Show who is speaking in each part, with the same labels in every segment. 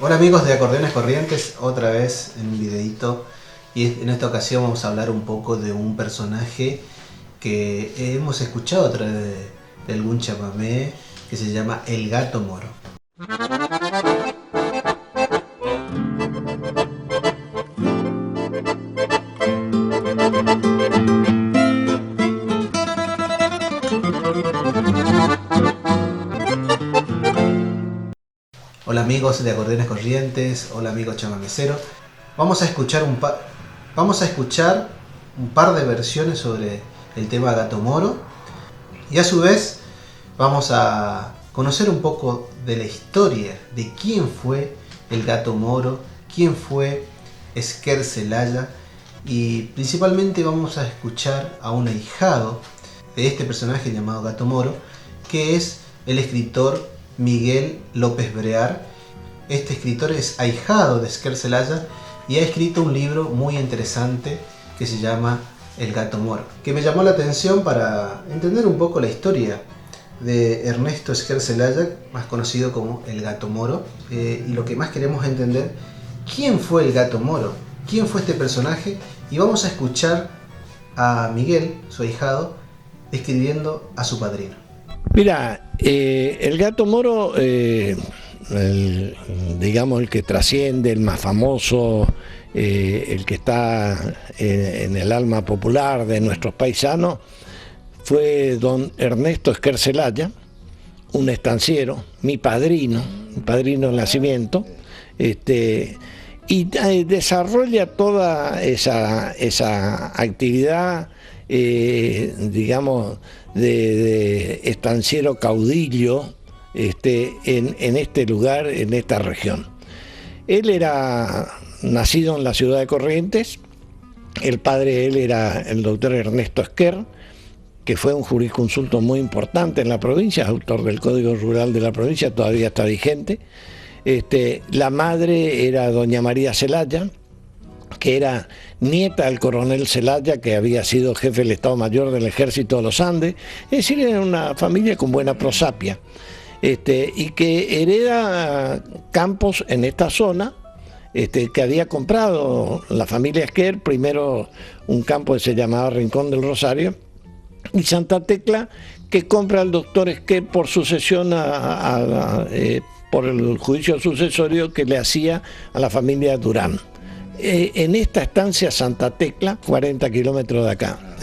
Speaker 1: Hola amigos de Acordeones Corrientes, otra vez en un videito, y en esta ocasión vamos a hablar un poco de un personaje que hemos escuchado a través de algún chamamé, que se llama El Gato Moro. Hola amigos de Acordeones Corrientes, hola amigos chamameceros. Vamos a escuchar un par de versiones sobre el tema Gato Moro, y a su vez vamos a conocer un poco de la historia de quién fue el Gato Moro, quién fue Esquer Celaya, y principalmente vamos a escuchar a un ahijado de este personaje llamado Gato Moro, que es el escritor Miguel López Brear. Este escritor es ahijado de Esquer Celaya y ha escrito un libro muy interesante que se llama El Gato Moro, que me llamó la atención para entender un poco la historia de Ernesto Esquer Celaya, más conocido como El Gato Moro, y lo que más queremos entender, quién fue el Gato Moro, quién fue este personaje, y vamos a escuchar a Miguel, su ahijado, escribiendo a su padrino.
Speaker 2: Mira, el Gato Moro, digamos el que trasciende, el más famoso, el que está en el alma popular de nuestros paisanos, fue don Ernesto Esquer Celaya, un estanciero, mi padrino de nacimiento, y desarrolla toda esa actividad, digamos, de estanciero caudillo en este lugar, en esta región. Él era nacido en la ciudad de Corrientes. El padre de él era el doctor Ernesto Esquer, que fue un jurisconsulto muy importante en la provincia, autor del Código Rural de la provincia, todavía está vigente. La madre era doña María Celaya, que era nieta del coronel Celaya, que había sido jefe del Estado Mayor del Ejército de los Andes. Es decir, era una familia con buena prosapia, y que hereda campos en esta zona, que había comprado la familia Esquer, primero un campo que se llamaba Rincón del Rosario, y Santa Tecla, que compra el doctor Esquer por sucesión por el juicio sucesorio que le hacía a la familia Durán. En esta estancia Santa Tecla, 40 kilómetros de acá,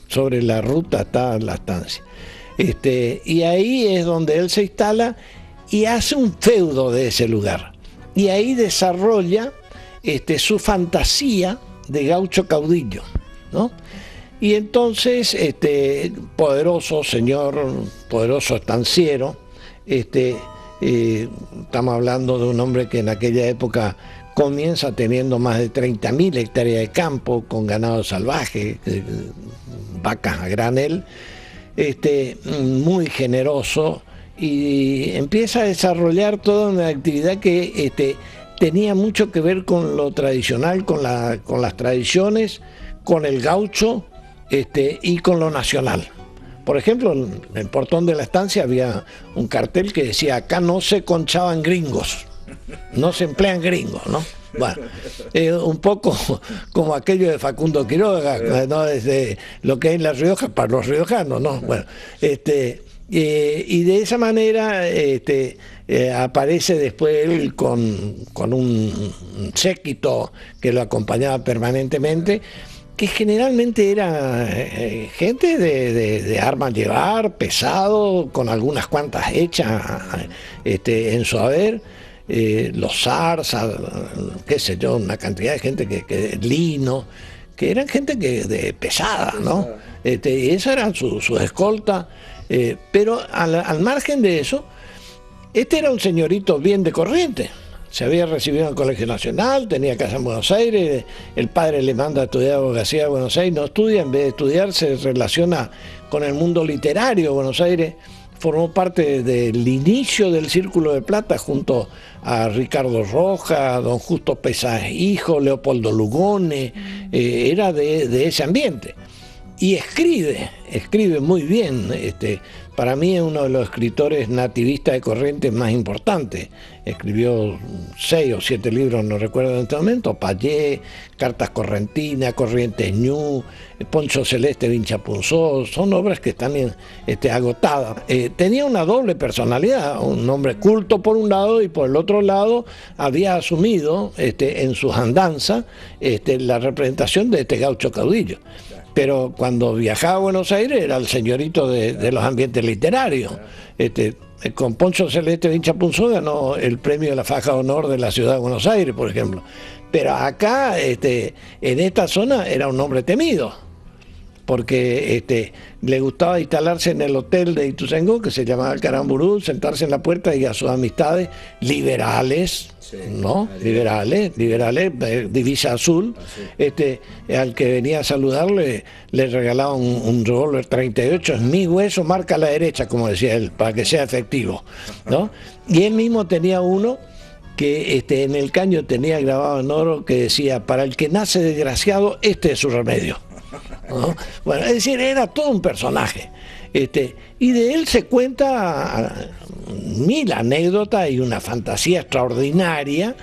Speaker 2: sobre la ruta está la estancia. Y ahí es donde él se instala y hace un feudo de ese lugar. Y ahí desarrolla su fantasía de gaucho caudillo, ¿no? Y entonces, poderoso señor, poderoso estanciero, estamos hablando de un hombre que en aquella época comienza teniendo más de 30.000 hectáreas de campo, con ganado salvaje, vacas a granel, muy generoso, y empieza a desarrollar toda una actividad que tenía mucho que ver con lo tradicional, con las tradiciones, con el gaucho, y con lo nacional. Por ejemplo, en el portón de la estancia había un cartel que decía: acá no se conchaban gringos, no se emplean gringos, ¿no? Bueno, un poco como aquello de Facundo Quiroga, ¿no? Desde lo que hay en La Rioja para los riojanos, ¿no? Bueno, y de esa manera aparece después él con un séquito que lo acompañaba permanentemente, que generalmente era gente de armas llevar, pesado, con algunas cuantas hechas en su haber, los zarzas, qué sé yo, una cantidad de gente que lino, que eran gente de pesada, ¿no? Y esa eran su escolta, pero al margen de eso, era un señorito bien de Corrientes. Se había recibido en el Colegio Nacional, tenía casa en Buenos Aires, el padre le manda a estudiar abogacía a Buenos Aires, no estudia, en vez de estudiar se relaciona con el mundo literario de Buenos Aires, formó parte del inicio del Círculo de Plata junto a Ricardo Rojas, don Justo Pesas hijo, Leopoldo Lugones, era de ese ambiente. Y escribe muy bien, para mí es uno de los escritores nativistas de Corrientes más importantes. Escribió 6 o 7 libros, no recuerdo en este momento: Payé, Cartas Correntinas, Corrientes Ñu, Poncho Celeste Vinchapunzó. Son obras que están agotadas. Tenía una doble personalidad, un hombre culto por un lado, y por el otro lado había asumido en sus andanzas la representación de este gaucho caudillo. Pero cuando viajaba a Buenos Aires era el señorito de los ambientes literarios. Con Poncho Celeste Vinchapunzó ganó el premio de la Faja de Honor de la ciudad de Buenos Aires, por ejemplo. Pero acá, en esta zona, era un hombre temido, porque le gustaba instalarse en el hotel de Ituzaingó, que se llamaba el Caramburú, sentarse en la puerta y a sus amistades liberales, sí, ¿no? Liberales, divisa azul, al que venía a saludarle le regalaba un revólver 38, es mi hueso, marca a la derecha, como decía él, para que sea efectivo, ¿no? Y él mismo tenía uno que en el caño tenía grabado en oro que decía: para el que nace desgraciado, este es su remedio, ¿no? Bueno, es decir, era todo un personaje. Y de él se cuenta 1000 anécdotas y una fantasía extraordinaria,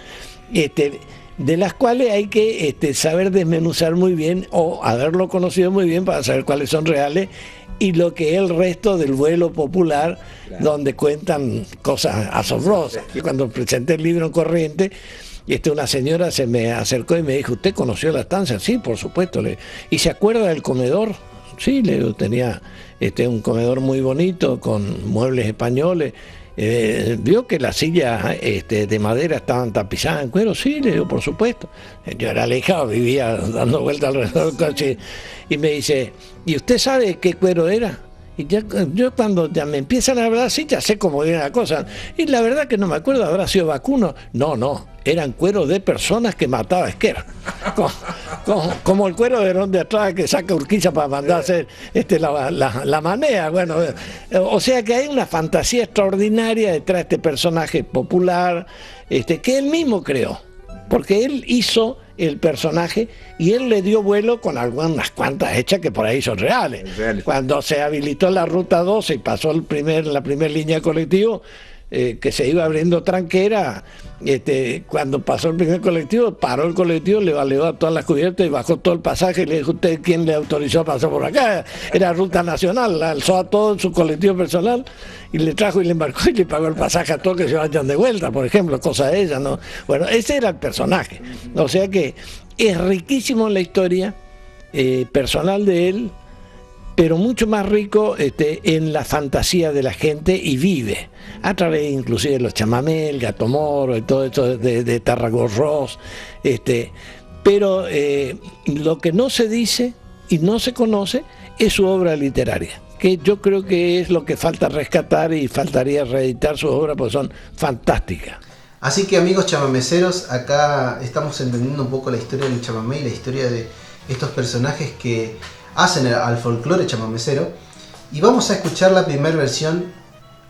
Speaker 2: de las cuales hay que saber desmenuzar muy bien, o haberlo conocido muy bien para saber cuáles son reales y lo que es el resto del vuelo popular, claro, donde cuentan cosas asombrosas. Y cuando presenté el libro en Corrientes, una señora se me acercó y me dijo: ¿usted conoció la estancia? Sí, por supuesto. ¿Y se acuerda del comedor? Sí, le digo, tenía un comedor muy bonito con muebles españoles. ¿Vio que las sillas de madera estaban tapizadas en cuero? Sí, le digo, por supuesto. Yo era alejado, vivía dando vueltas alrededor del coche, y me dice: ¿y usted sabe qué cuero era? Y yo cuando ya me empiezan a hablar así, ya sé cómo era la cosa. Y la verdad que no me acuerdo, ¿habrá sido vacuno? No, eran cueros de personas que mataba Esquer. Como el cuero de Herón de atrás que saca Urquiza para mandar a hacer la manea. Bueno, o sea que hay una fantasía extraordinaria detrás de este personaje popular, que él mismo creó, porque él hizo el personaje y él le dio vuelo con algunas cuantas hechas que por ahí son reales. Cuando se habilitó la ruta 12 y pasó la primera línea de colectivo, que se iba abriendo tranquera, cuando pasó el primer colectivo, paró el colectivo, le valió a todas las cubiertas y bajó todo el pasaje y le dijo: ¿usted quién le autorizó a pasar por acá? Era ruta nacional, la alzó a todo en su colectivo personal y le trajo y le embarcó y le pagó el pasaje a todos que se vayan de vuelta, por ejemplo, cosa de ella, ¿no? Bueno, ese era el personaje. O sea que es riquísimo en la historia personal de él, pero mucho más rico en la fantasía de la gente, y vive a través inclusive de los chamamés, el gato moro y todo esto de Tarragorros. Pero lo que no se dice y no se conoce es su obra literaria, que yo creo que es lo que falta rescatar, y faltaría reeditar sus obras porque son fantásticas.
Speaker 1: Así que, amigos chamameceros, acá estamos entendiendo un poco la historia del chamamé y la historia de estos personajes que hacen al folclore chamamecero, y vamos a escuchar la primera versión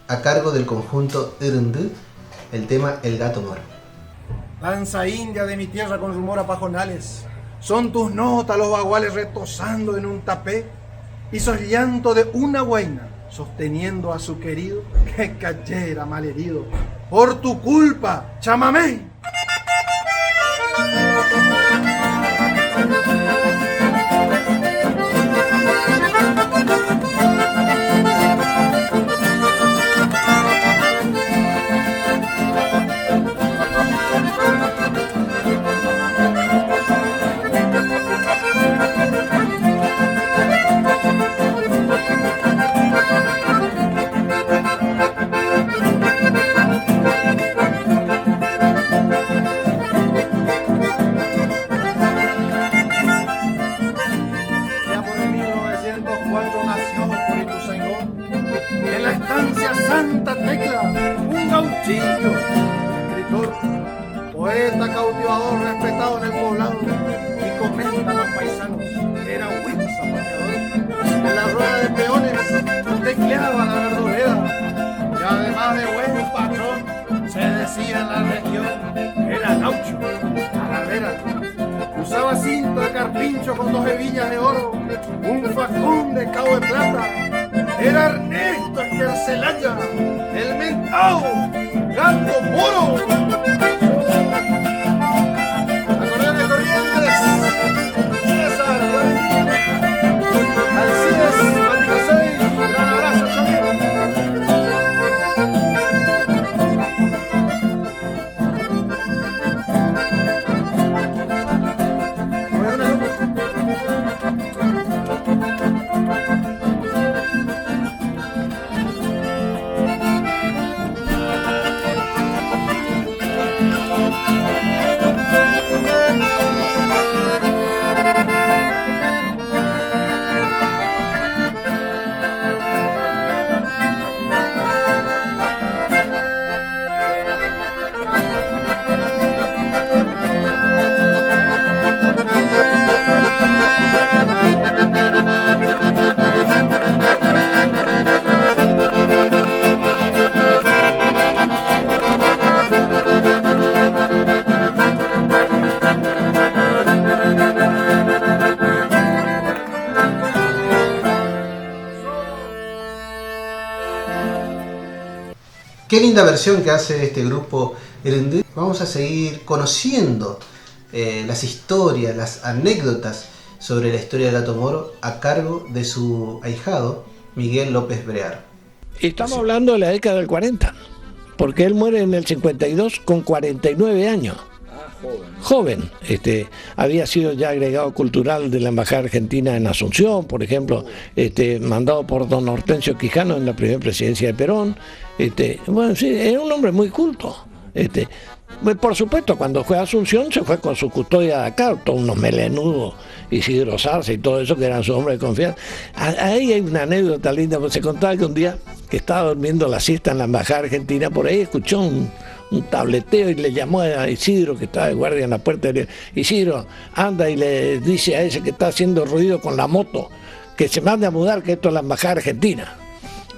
Speaker 1: a cargo del conjunto Irundú, el tema El Gato Moro.
Speaker 3: Danza india de mi tierra con rumor a pajonales, son tus notas los baguales retosando en un tapé, y sos llanto de una guaina sosteniendo a su querido que cayera malherido por tu culpa, chamamé. Escritor, poeta cautivador, respetado en el poblado, y comentan los paisanos que era buen zapateador. En la rueda de peones tecleaba la verdurera, y además de buen patrón, se decía en la región, era gaucho, agarrera. Usaba cinto de carpincho con 2 hebillas de oro, un facón de cabo de plata, era Ernesto Escarcelaya, el mentado Gato Moro. Acordeones Corrientes, César Valentín, Alcides Maticasey, gran abrazo, Xavier.
Speaker 1: Qué linda versión que hace este grupo Erendit. Vamos a seguir conociendo las historias, las anécdotas sobre la historia del Gato Moro a cargo de su ahijado Miguel López Brear.
Speaker 2: Estamos hablando de la década del 40, porque él muere en el 52 con 49 años. Joven, había sido ya agregado cultural de la Embajada Argentina en Asunción, por ejemplo, mandado por don Hortensio Quijano en la primera presidencia de Perón. Bueno, sí, era un hombre muy culto. Por supuesto, cuando fue a Asunción se fue con su custodia de acá, todos unos melenudos, Isidro Sarce y todo eso, que eran sus hombres de confianza. Ahí hay una anécdota linda, porque se contaba que un día que estaba durmiendo la siesta en la Embajada Argentina, por ahí escuchó un tableteo y le llamó a Isidro, que estaba de guardia en la puerta, y le dijo: Isidro, anda y le dice a ese que está haciendo ruido con la moto que se mande a mudar, que esto es la Embajada Argentina.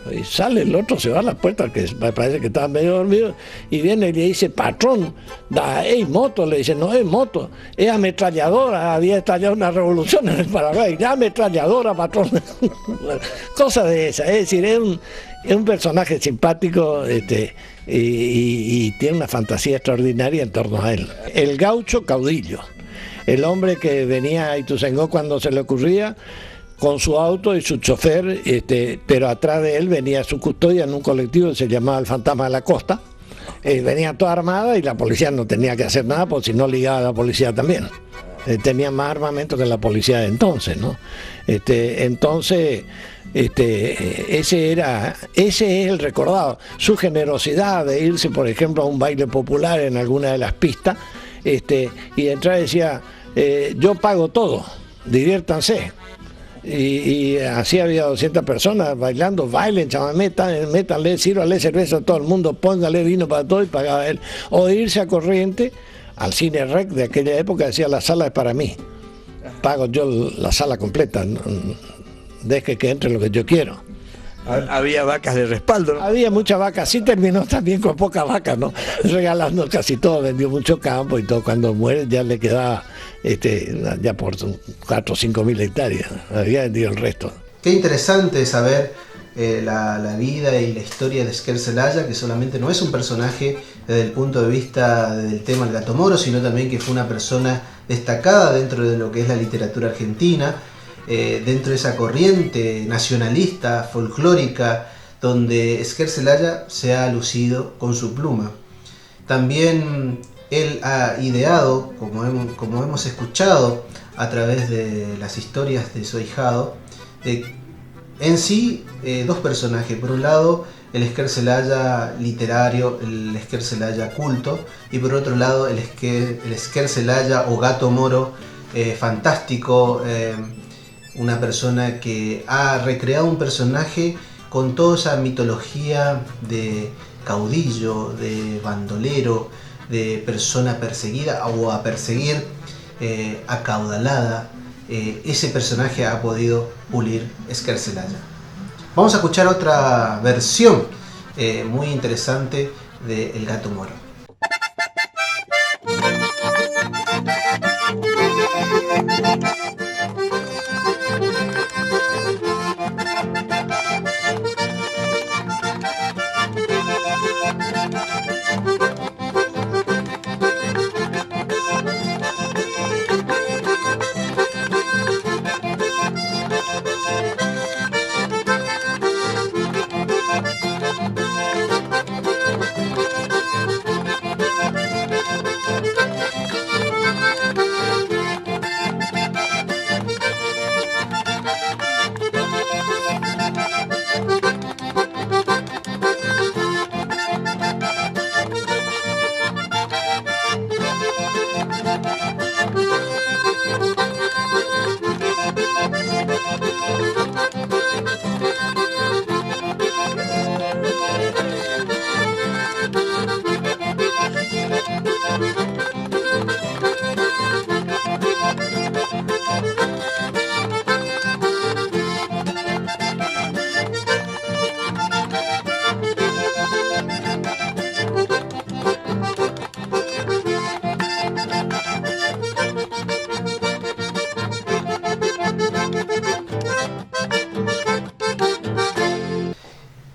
Speaker 2: Y sale el otro, se va a la puerta, que me parece que estaba medio dormido, y viene y le dice: patrón, es moto. Le dice: no es moto, es ametralladora. Había estallado una revolución en el Paraguay, ya ametralladora, patrón. Cosa de esa, es decir, es un personaje simpático, y tiene una fantasía extraordinaria en torno a él. El gaucho caudillo, el hombre que venía a Ituzaingó cuando se le ocurría, con su auto y su chofer, pero atrás de él venía su custodia en un colectivo que se llamaba el Fantasma de la Costa. Venía toda armada y la policía no tenía que hacer nada, porque si no ligaba a la policía también. Tenía más armamento que la policía de entonces, ¿no? Entonces, ese es el recordado. Su generosidad de irse, por ejemplo, a un baile popular en alguna de las pistas, y de entrar decía: yo pago todo, diviértanse. Y así había 200 personas bailando, bailen, chaval, métanle, sírvale cerveza a todo el mundo, póngale vino para todo, y pagaba él. O irse a Corriente, al cine rec de aquella época, decía: la sala es para mí, pago yo la sala completa, deje que entre lo que yo quiero.
Speaker 4: Había vacas de respaldo, ¿no?
Speaker 2: Había muchas vacas, sí, terminó también con pocas vacas, ¿no? Regalando casi todo, vendió mucho campo y todo. Cuando muere ya le quedaba ya por 4 o 5 mil hectáreas, había vendido el resto.
Speaker 1: Qué interesante saber la vida y la historia de Esquer-Zelaya, que solamente no es un personaje desde el punto de vista del tema del Gato Moro, sino también que fue una persona destacada dentro de lo que es la literatura argentina, dentro de esa corriente nacionalista, folclórica, donde Esquer-Zelaya se ha lucido con su pluma. También él ha ideado, como hemos escuchado a través de las historias de su ahijado, en sí dos personajes. Por un lado, el Esquer-Zelaya literario, el Esquer-Zelaya culto, y por otro lado el Esquer-Zelaya o Gato Moro fantástico, una persona que ha recreado un personaje con toda esa mitología de caudillo, de bandolero, de persona perseguida o a perseguir, acaudalada. Ese personaje ha podido pulir Esquer-Zelaya. Vamos a escuchar otra versión muy interesante de El Gato Moro.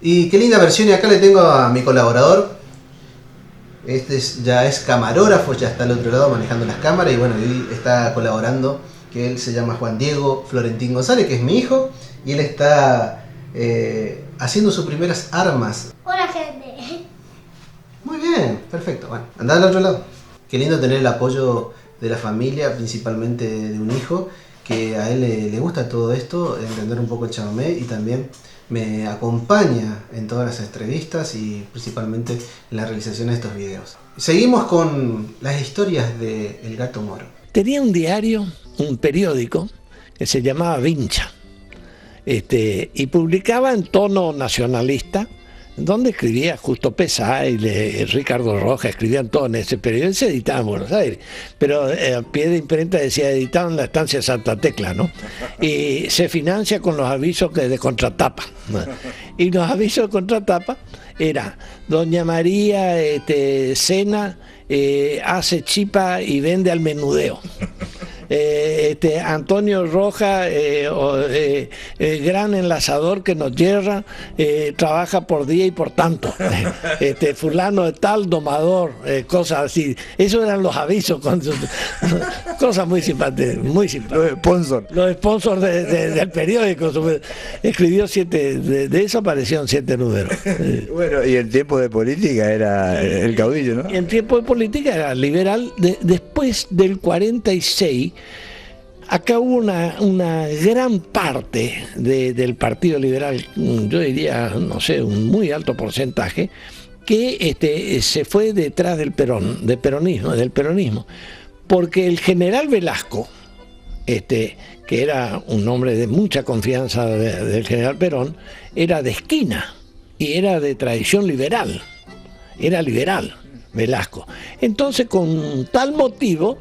Speaker 1: Y qué linda versión, y acá le tengo a mi colaborador. Ya es camarógrafo, ya está al otro lado manejando las cámaras y bueno, y está colaborando, que él se llama Juan Diego Florentín González, que es mi hijo, y él está haciendo sus primeras armas.
Speaker 5: Hola, gente.
Speaker 1: Muy bien, perfecto. Bueno, anda al otro lado. Qué lindo tener el apoyo de la familia, principalmente de un hijo, que a él le gusta todo esto, entender un poco el chamamé, y también me acompaña en todas las entrevistas y principalmente en la realización de estos videos. Seguimos con las historias de El Gato Moro.
Speaker 2: Tenía un diario, un periódico, que se llamaba Vincha, y publicaba en tono nacionalista, donde escribía Justo Pesaile, Ricardo Rojas, escribían todo en ese periódico, se editaba en Buenos Aires, pero a pie de imprenta decía editado en la estancia Santa Tecla, ¿no? Y se financia con los avisos de contratapa, ¿no? Y los avisos de contratapa era Doña María cena, hace chipa y vende al menudeo. Antonio Roja, gran enlazador que nos yerra, trabaja por día y por tanto. Fulano de tal, domador, cosas así. Esos eran los avisos, cosas muy simpáticas, muy simpáticas. Los sponsors del periódico. Escribió 7, de eso aparecieron 7 números.
Speaker 4: Bueno, y en tiempo de política era el caudillo, ¿no?
Speaker 2: Y en tiempo de política era liberal. Después del 46, acá hubo una gran parte del Partido Liberal, yo diría, no sé, un muy alto porcentaje, que se fue detrás del peronismo, porque el general Velasco, que era un hombre de mucha confianza del general Perón, era de esquina y era de tradición liberal, era liberal Velasco. Entonces, con tal motivo,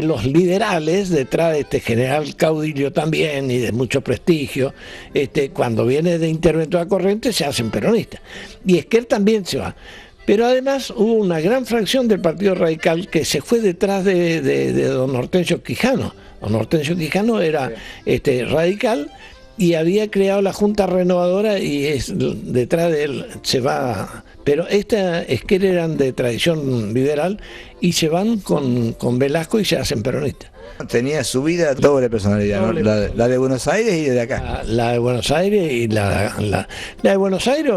Speaker 2: los liberales, detrás de este general caudillo también y de mucho prestigio, cuando viene de Interventora Corrientes, se hacen peronistas. Y Esquer también se va. Pero además hubo una gran fracción del Partido Radical que se fue detrás de don Hortensio Quijano. Don Hortensio Quijano era radical y había creado la Junta Renovadora, y detrás de él se va. Pero Esquer eran de tradición liberal y se van con Velasco y se hacen peronistas.
Speaker 4: Tenía su vida doble personalidad, ¿no? La de Buenos Aires y de acá.
Speaker 2: La de Buenos Aires y la de Buenos Aires,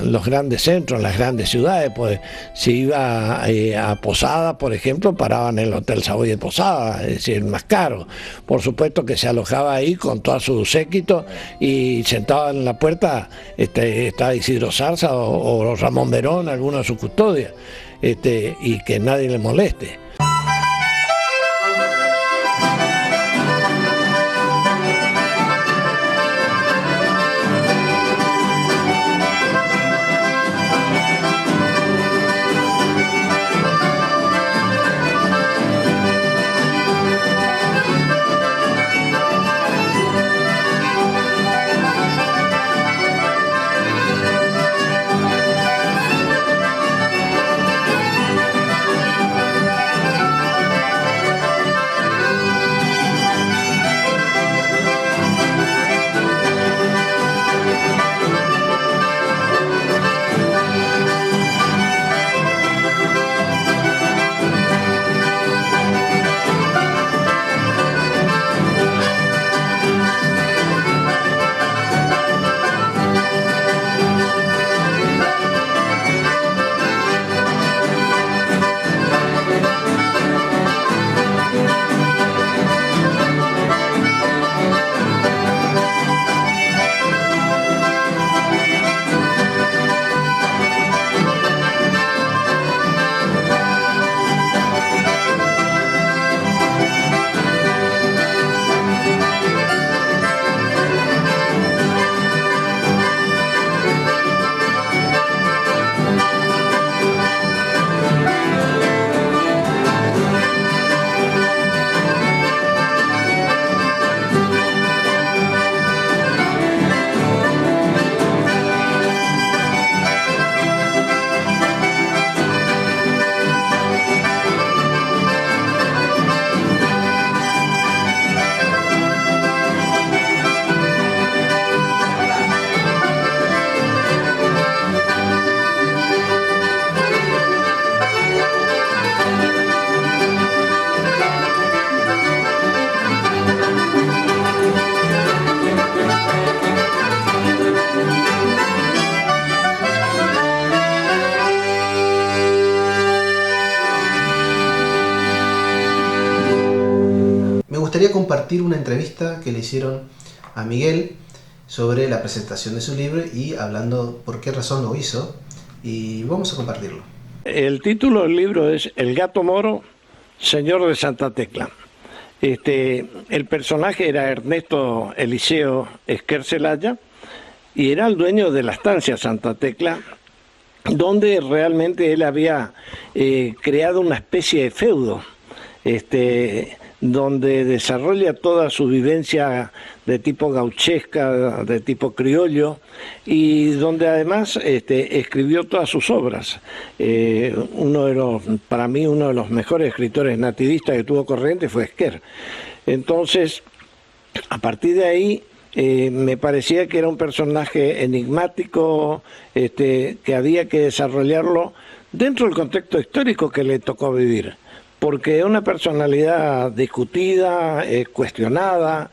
Speaker 2: los grandes centros, las grandes ciudades. Pues se iba a Posada, por ejemplo, paraban en el Hotel Savoy de Posada, es decir, más caro. Por supuesto que se alojaba ahí con todo su séquito, y sentado en la puerta estaba Isidro Zarza o Ramón Verón, alguno de sus custodias, y que nadie le moleste.
Speaker 1: gustaría compartir una entrevista que le hicieron a Miguel sobre la presentación de su libro y hablando por qué razón lo hizo, y vamos a compartirlo.
Speaker 2: El título del libro es El gato moro, señor de Santa Tecla. El personaje era Ernesto Eliseo Esquer-Celaya y era el dueño de la estancia Santa Tecla, donde realmente él había creado una especie de feudo, donde desarrolla toda su vivencia de tipo gauchesca, de tipo criollo, y donde además escribió todas sus obras. Para mí, uno de los mejores escritores nativistas que tuvo Corrientes fue Esquer. Entonces, a partir de ahí, me parecía que era un personaje enigmático, que había que desarrollarlo dentro del contexto histórico que le tocó vivir, porque es una personalidad discutida, cuestionada,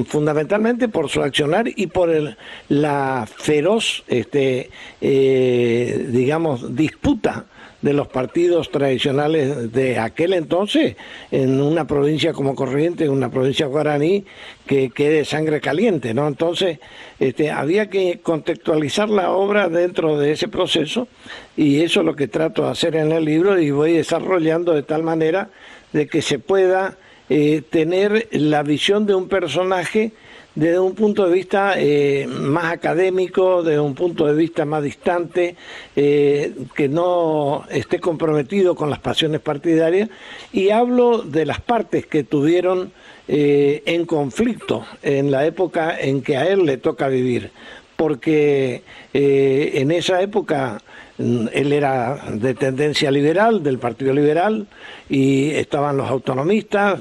Speaker 2: fundamentalmente por su accionar y por la feroz, digamos, disputa de los partidos tradicionales de aquel entonces en una provincia como Corrientes, una provincia guaraní que es de sangre caliente, ¿no? Entonces había que contextualizar la obra dentro de ese proceso, y eso es lo que trato de hacer en el libro, y voy desarrollando de tal manera de que se pueda tener la visión de un personaje desde un punto de vista más académico, desde un punto de vista más distante, que no esté comprometido con las pasiones partidarias, y hablo de las partes que tuvieron en conflicto en la época en que a él le toca vivir, porque en esa época él era de tendencia liberal, del Partido Liberal, y estaban los autonomistas,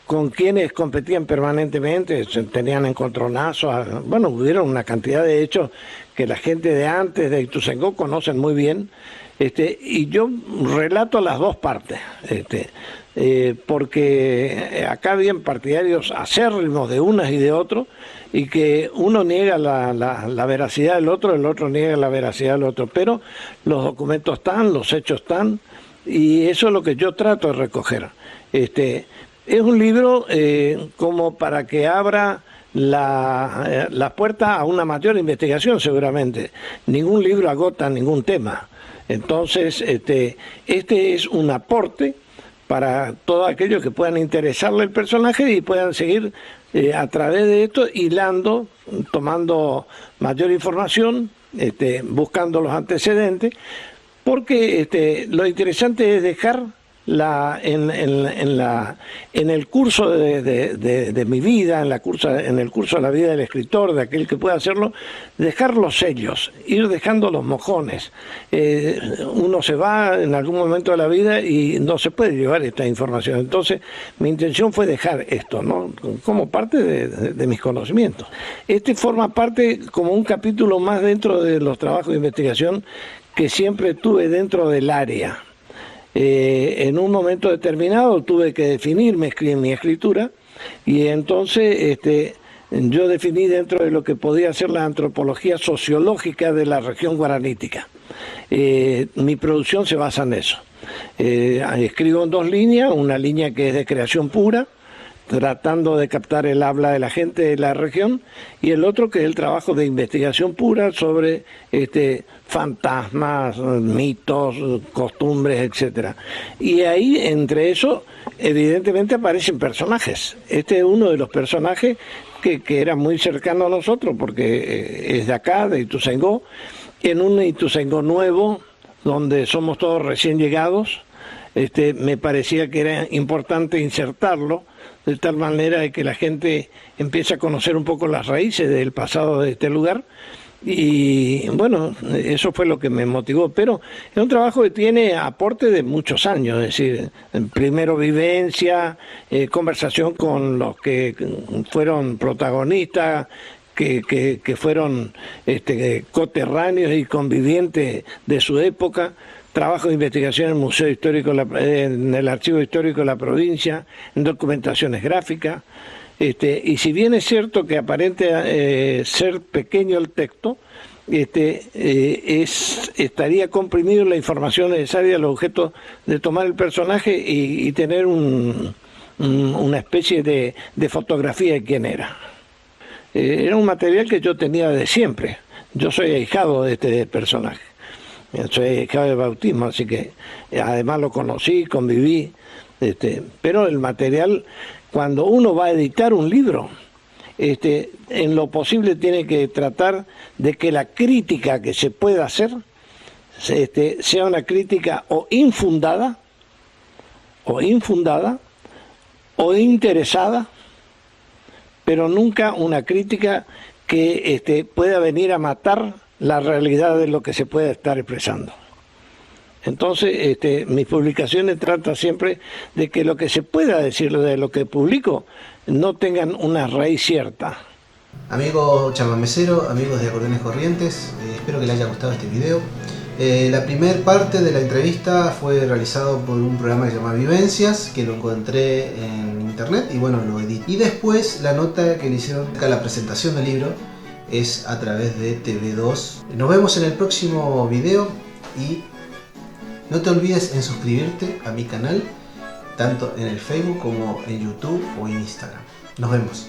Speaker 2: con quienes competían permanentemente, se tenían encontronazos. Bueno, hubieron una cantidad de hechos que la gente de antes de Ituzaingó conocen muy bien, y yo relato las dos partes, porque acá habían partidarios acérrimos de unas y de otros, y que uno niega la veracidad del otro, el otro niega la veracidad del otro, pero los documentos están, los hechos están, y eso es lo que yo trato de recoger. Es un libro como para que abra la puerta a una mayor investigación, seguramente. Ningún libro agota ningún tema. Entonces, este es un aporte para todos aquellos que puedan interesarle el personaje y puedan seguir a través de esto hilando, tomando mayor información, buscando los antecedentes, porque lo interesante es dejar en el curso de mi vida, en el curso de la vida del escritor, de aquel que pueda hacerlo, dejar los sellos, ir dejando los mojones. Uno se va en algún momento de la vida y no se puede llevar esta información. Entonces, mi intención fue dejar esto, ¿no?, como parte de mis conocimientos. Forma parte como un capítulo más dentro de los trabajos de investigación que siempre tuve dentro del área. En un momento determinado tuve que definir mi escritura, y entonces yo definí dentro de lo que podía ser la antropología sociológica de la región guaranítica. Mi producción se basa en eso. Escribo en dos líneas, una línea que es de creación pura, tratando de captar el habla de la gente de la región, y el otro que es el trabajo de investigación pura sobre fantasmas, mitos, costumbres, etcétera. Y ahí, entre eso, evidentemente aparecen personajes. Este es uno de los personajes que era muy cercano a nosotros, porque es de acá, de Ituzaingó, en un Ituzaingó nuevo, donde somos todos recién llegados. Me parecía que era importante insertarlo, de tal manera de que la gente empiece a conocer un poco las raíces del pasado de este lugar. Y bueno, eso fue lo que me motivó, pero es un trabajo que tiene aporte de muchos años, es decir, primero vivencia, conversación con los que fueron protagonistas, que fueron coterráneos y convivientes de su época, trabajo de investigación en el Museo Histórico, en el Archivo Histórico de la provincia, en documentaciones gráficas. Y si bien es cierto que aparente ser pequeño el texto, estaría comprimido la información necesaria al objeto de tomar el personaje y tener un una especie de fotografía de quién era. Era un material que yo tenía de siempre. Yo soy ahijado de este personaje. Soy ahijado de bautismo, así que además lo conocí, conviví. Pero el material, cuando uno va a editar un libro, en lo posible tiene que tratar de que la crítica que se pueda hacer sea una crítica o infundada, o interesada, pero nunca una crítica que pueda venir a matar la realidad de lo que se puede estar expresando. Entonces, mis publicaciones tratan siempre de que lo que se pueda decir de lo que publico no tengan una raíz cierta.
Speaker 1: Amigo chamamecero, amigos de Acordeones Corrientes, espero que les haya gustado este video. La primera parte de la entrevista fue realizado por un programa que se llama Vivencias, que lo encontré en internet y bueno, lo edité. Y después la nota que le hicieron a la presentación del libro es a través de TV2. Nos vemos en el próximo video y no te olvides en suscribirte a mi canal, tanto en el Facebook como en YouTube o en Instagram. Nos vemos.